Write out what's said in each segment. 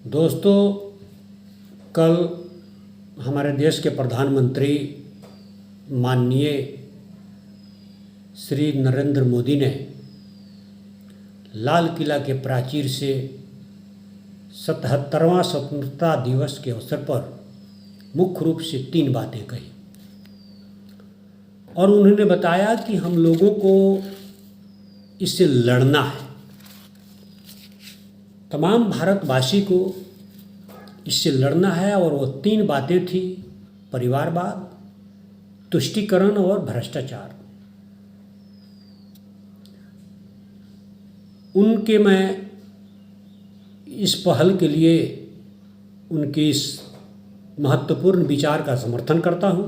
दोस्तों, कल हमारे देश के प्रधानमंत्री माननीय श्री नरेंद्र मोदी ने लाल किला के प्राचीर से 77वां स्वतंत्रता दिवस के अवसर पर मुख्य रूप से 3 बातें कही और उन्होंने बताया कि हम लोगों को इससे लड़ना है। तमाम भारतवासी को इससे लड़ना है और वो 3 बातें थी: परिवारवाद, तुष्टीकरण और भ्रष्टाचार। उनके मैं इस पहल के लिए उनके इस महत्वपूर्ण विचार का समर्थन करता हूँ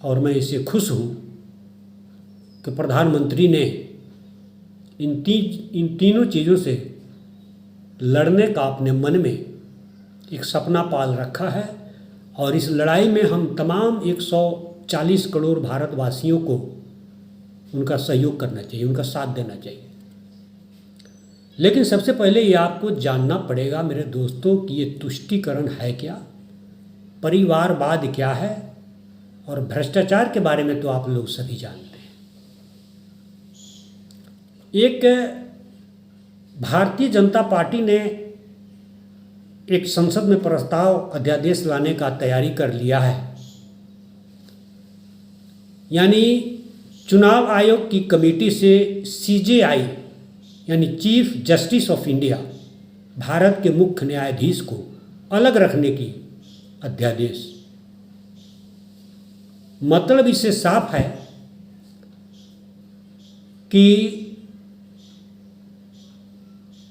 और मैं इससे खुश हूँ कि प्रधानमंत्री ने इन तीनों चीज़ों से लड़ने का अपने मन में एक सपना पाल रखा है और इस लड़ाई में हम तमाम 140 करोड़ भारतवासियों को उनका सहयोग करना चाहिए, उनका साथ देना चाहिए। लेकिन सबसे पहले ये आपको जानना पड़ेगा मेरे दोस्तों कि ये तुष्टीकरण है क्या, परिवारवाद क्या है और भ्रष्टाचार के बारे में तो आप लोग सभी जानते हैं। एक भारतीय जनता पार्टी ने एक संसद में प्रस्ताव अध्यादेश लाने का तैयारी कर लिया है, यानी चुनाव आयोग की कमेटी से CJI यानी chief justice of India, Bharat के मुख्य न्यायाधीश को अलग रखने की अध्यादेश। मतलब इससे साफ है कि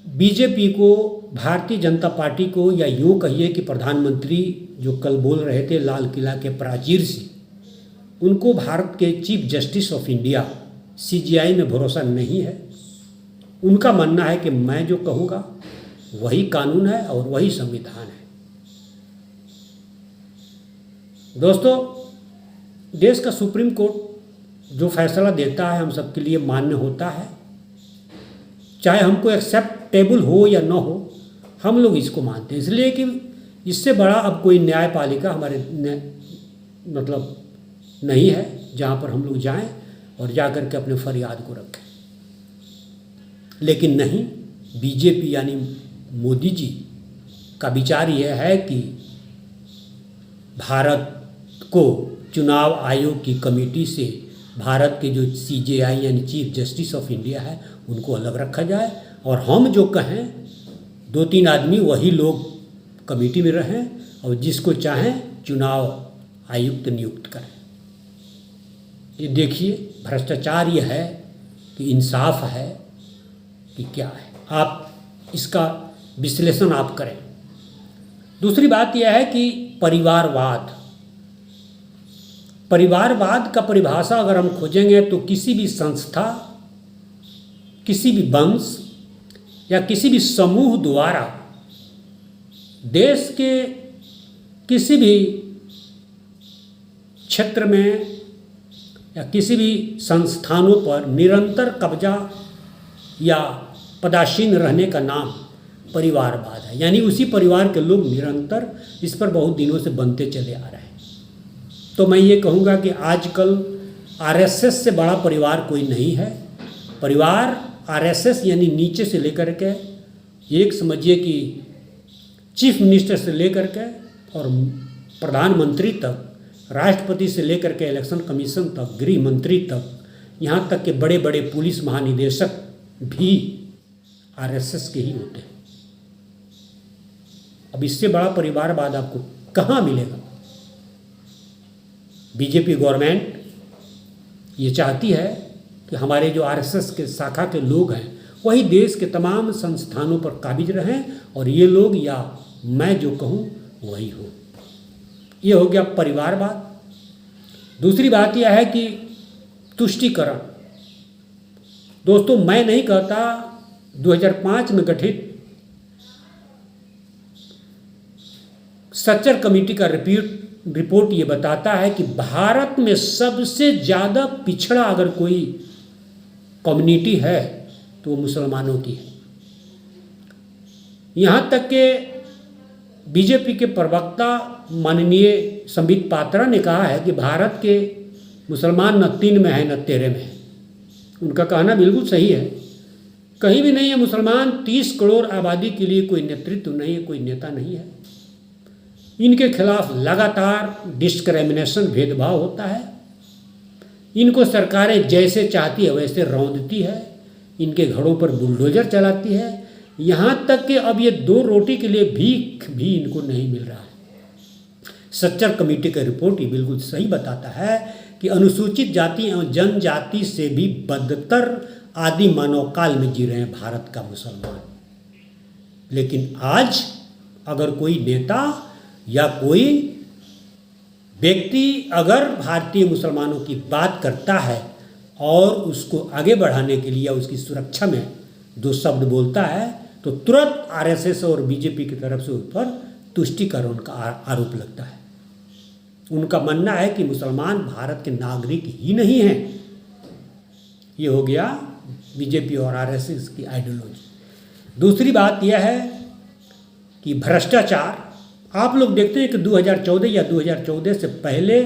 बीजेपी को, भारतीय जनता पार्टी को, या यूँ कहिए कि प्रधानमंत्री जो कल बोल रहे थे लाल किला के प्राचीर से, उनको भारत के chief justice of India CJI में भरोसा नहीं है। उनका मानना है कि मैं जो कहूँगा वही कानून है और वही संविधान है। दोस्तों, देश का सुप्रीम कोर्ट जो फैसला देता है हम सबके लिए मान्य होता है, चाहे हमको एक्सेप्टेबल हो या न हो, हम लोग इसको मानते हैं। इसलिए कि इससे बड़ा अब कोई न्यायपालिका हमारे मतलब नहीं है जहाँ पर हम लोग जाएं और जा कर के अपने फरियाद को रखें। लेकिन नहीं, बीजेपी यानी मोदी जी का विचार यह है कि भारत को चुनाव आयोग की कमेटी से भारत के जो CJI यानी चीफ जस्टिस ऑफ इंडिया है उनको अलग रखा जाए और हम जो कहें 2-3 आदमी वही लोग कमेटी में रहें और जिसको चाहें चुनाव आयुक्त नियुक्त करें। ये देखिए, भ्रष्टाचार ये है कि इंसाफ है कि क्या है, आप इसका विश्लेषण आप करें। दूसरी बात यह है कि परिवारवाद का परिभाषा अगर हम खोजेंगे तो किसी भी संस्था, किसी भी वंश या किसी भी समूह द्वारा देश के किसी भी क्षेत्र में या किसी भी संस्थानों पर निरंतर कब्जा या पदासीन रहने का नाम परिवारवाद है। यानी उसी परिवार के लोग निरंतर इस पर बहुत दिनों से बनते चले आ रहे हैं। तो मैं ये कहूँगा कि आजकल RSS से बड़ा परिवार कोई नहीं है। परिवार RSS यानी नीचे से लेकर के एक समझिए कि चीफ मिनिस्टर से लेकर के और प्रधानमंत्री तक, राष्ट्रपति से लेकर के इलेक्शन कमीशन तक, गृह मंत्री तक, यहाँ तक के बड़े बड़े पुलिस महानिदेशक भी RSS के ही होते हैं। अब इससे बड़ा परिवारवाद आपको कहाँ मिलेगा? बीजेपी गवर्नमेंट ये चाहती है कि हमारे जो RSS के शाखा के लोग हैं वही देश के तमाम संस्थानों पर काबिज रहें और ये लोग या मैं जो कहूँ वही हो। ये हो गया परिवारवाद। दूसरी बात यह है कि तुष्टीकरण। दोस्तों, मैं नहीं कहता 2005 में गठित सच्चर कमेटी का रिपोर्ट ये बताता है कि भारत में सबसे ज़्यादा पिछड़ा अगर कोई कम्युनिटी है तो वो मुसलमानों की है। यहाँ तक कि बीजेपी के प्रवक्ता माननीय संबित पात्रा ने कहा है कि भारत के मुसलमान न 3 में है न 13 में है। उनका कहना बिल्कुल सही है। कहीं भी नहीं है मुसलमान। 30 करोड़ आबादी के लिए कोई नेतृत्व नहीं है, कोई नेता नहीं है। इनके खिलाफ लगातार डिस्क्रिमिनेशन, भेदभाव होता है। इनको सरकारें जैसे चाहती है वैसे रौंदती है। इनके घरों पर बुलडोजर चलाती है। यहाँ तक कि अब ये 2 रोटी के लिए भीख भी इनको नहीं मिल रहा है। सच्चर कमेटी का रिपोर्ट ये बिल्कुल सही बताता है कि अनुसूचित जाति एवं जनजाति से भी बदतर आदि मानव काल में जी रहे हैं भारत का मुसलमान। लेकिन आज अगर कोई नेता या कोई व्यक्ति अगर भारतीय मुसलमानों की बात करता है और उसको आगे बढ़ाने के लिए या उसकी सुरक्षा में 2 शब्द बोलता है तो तुरंत आरएसएस और बीजेपी की तरफ से उस पर तुष्टिकरण का आरोप लगता है। उनका मानना है कि मुसलमान भारत के नागरिक ही नहीं हैं। ये हो गया बीजेपी और आरएसएस की आइडियोलॉजी। दूसरी बात यह है कि भ्रष्टाचार। आप लोग देखते हैं कि 2014 या 2014 से पहले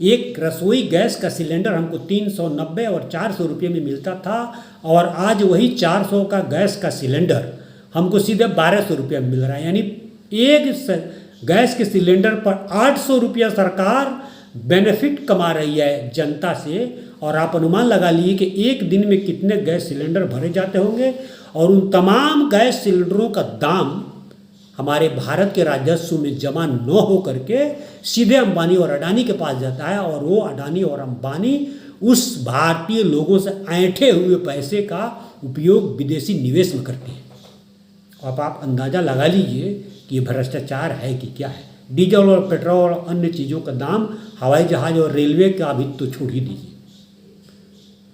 एक रसोई गैस का सिलेंडर हमको 390 और 400 रुपये में मिलता था और आज वही 400 का गैस का सिलेंडर हमको सीधे 1200 रुपये में मिल रहा है। यानी एक गैस के सिलेंडर पर 800 रुपया सरकार बेनिफिट कमा रही है जनता से। और आप अनुमान लगा लीजिए कि एक दिन में कितने गैस सिलेंडर भरे जाते होंगे और उन तमाम गैस सिलेंडरों का दाम हमारे भारत के राजस्व में जमा न हो करके सीधे अंबानी और अडानी के पास जाता है और वो अडानी और अंबानी उस भारतीय लोगों से ऐंठे हुए पैसे का उपयोग विदेशी निवेश में करते हैं। अब आप अंदाज़ा लगा लीजिए कि ये भ्रष्टाचार है कि क्या है। डीजल और पेट्रोल और अन्य चीज़ों का दाम हवाई जहाज़ और रेलवे का भी तो छोड़ ही दीजिए।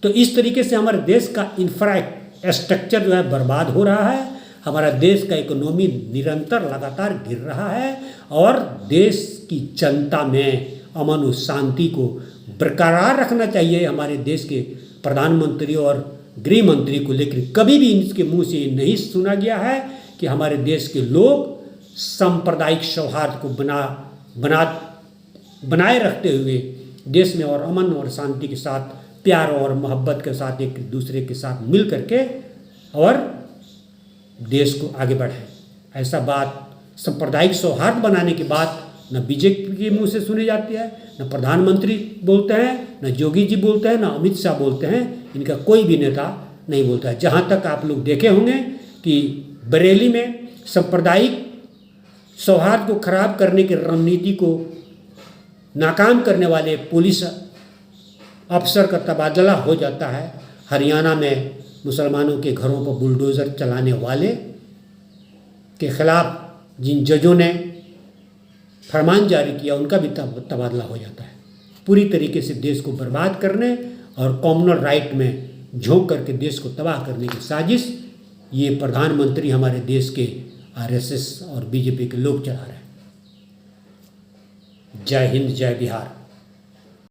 तो इस तरीके से हमारे देश का इंफ्रास्ट्रक्चर जो है बर्बाद हो रहा है। हमारा देश का इकोनॉमी निरंतर लगातार गिर रहा है और देश की जनता में अमन और शांति को बरकरार रखना चाहिए हमारे देश के प्रधानमंत्री और गृह मंत्री को। लेकिन कभी भी इनके मुंह से नहीं सुना गया है कि हमारे देश के लोग सांप्रदायिक सौहार्द को बनाए रखते हुए देश में और अमन और शांति के साथ, प्यार और मोहब्बत के साथ एक दूसरे के साथ मिल करके और देश को आगे बढ़ाएं। ऐसा बात सांप्रदायिक सौहार्द बनाने की बात न बीजेपी के मुंह से सुनी जाती है, न प्रधानमंत्री बोलते हैं, न योगी जी बोलते हैं, न अमित शाह बोलते हैं। इनका कोई भी नेता नहीं बोलता है। जहाँ तक आप लोग देखे होंगे कि बरेली में सांप्रदायिक सौहार्द को खराब करने की रणनीति को नाकाम करने वाले पुलिस अफसर का तबादला हो जाता है। हरियाणा में मुसलमानों के घरों पर बुलडोज़र चलाने वाले के खिलाफ जिन जजों ने फरमान जारी किया उनका भी तबादला हो जाता है। पूरी तरीके से देश को बर्बाद करने और कॉमनल राइट में झोंक करके देश को तबाह करने की साजिश ये प्रधानमंत्री हमारे देश के आरएसएस और बीजेपी के लोग चला रहे हैं। जय हिंद, जय बिहार।